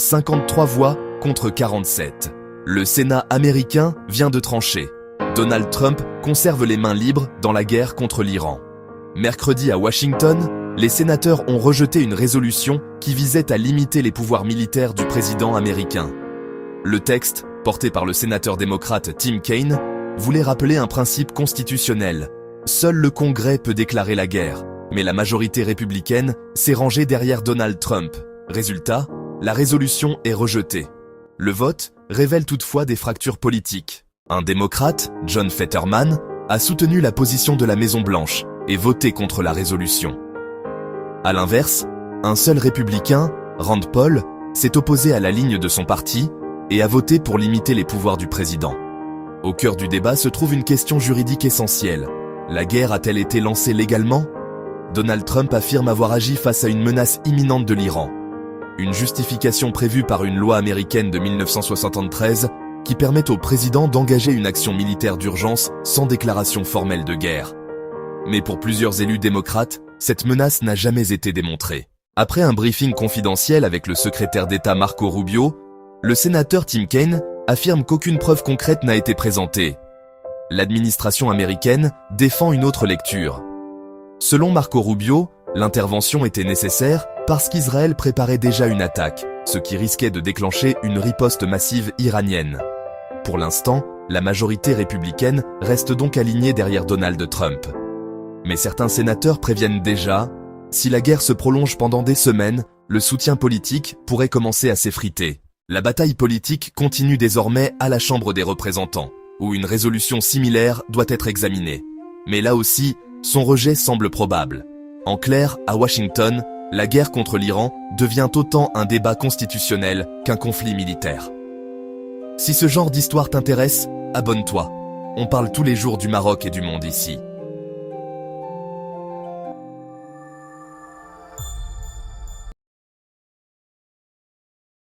53 voix contre 47. Le Sénat américain vient de trancher. Donald Trump conserve les mains libres dans la guerre contre l'Iran. Mercredi à Washington, les sénateurs ont rejeté une résolution qui visait à limiter les pouvoirs militaires du président américain. Le texte, porté par le sénateur démocrate Tim Kaine, voulait rappeler un principe constitutionnel. Seul le Congrès peut déclarer la guerre, mais la majorité républicaine s'est rangée derrière Donald Trump. Résultat, la résolution est rejetée. Le vote révèle toutefois des fractures politiques. Un démocrate, John Fetterman, a soutenu la position de la Maison-Blanche et voté contre la résolution. À l'inverse, un seul républicain, Rand Paul, s'est opposé à la ligne de son parti et a voté pour limiter les pouvoirs du président. Au cœur du débat se trouve une question juridique essentielle. La guerre a-t-elle été lancée légalement ? Donald Trump affirme avoir agi face à une menace imminente de l'Iran. Une justification prévue par une loi américaine de 1973 qui permet au président d'engager une action militaire d'urgence sans déclaration formelle de guerre. Mais pour plusieurs élus démocrates, cette menace n'a jamais été démontrée. Après un briefing confidentiel avec le secrétaire d'État Marco Rubio, le sénateur Tim Kaine affirme qu'aucune preuve concrète n'a été présentée. L'administration américaine défend une autre lecture. Selon Marco Rubio, l'intervention était nécessaire parce qu'Israël préparait déjà une attaque, ce qui risquait de déclencher une riposte massive iranienne. Pour l'instant, la majorité républicaine reste donc alignée derrière Donald Trump. Mais certains sénateurs préviennent déjà, si la guerre se prolonge pendant des semaines, le soutien politique pourrait commencer à s'effriter. La bataille politique continue désormais à la Chambre des représentants, où une résolution similaire doit être examinée. Mais là aussi, son rejet semble probable. En clair, à Washington, la guerre contre l'Iran devient autant un débat constitutionnel qu'un conflit militaire. Si ce genre d'histoire t'intéresse, abonne-toi. On parle tous les jours du Maroc et du monde ici.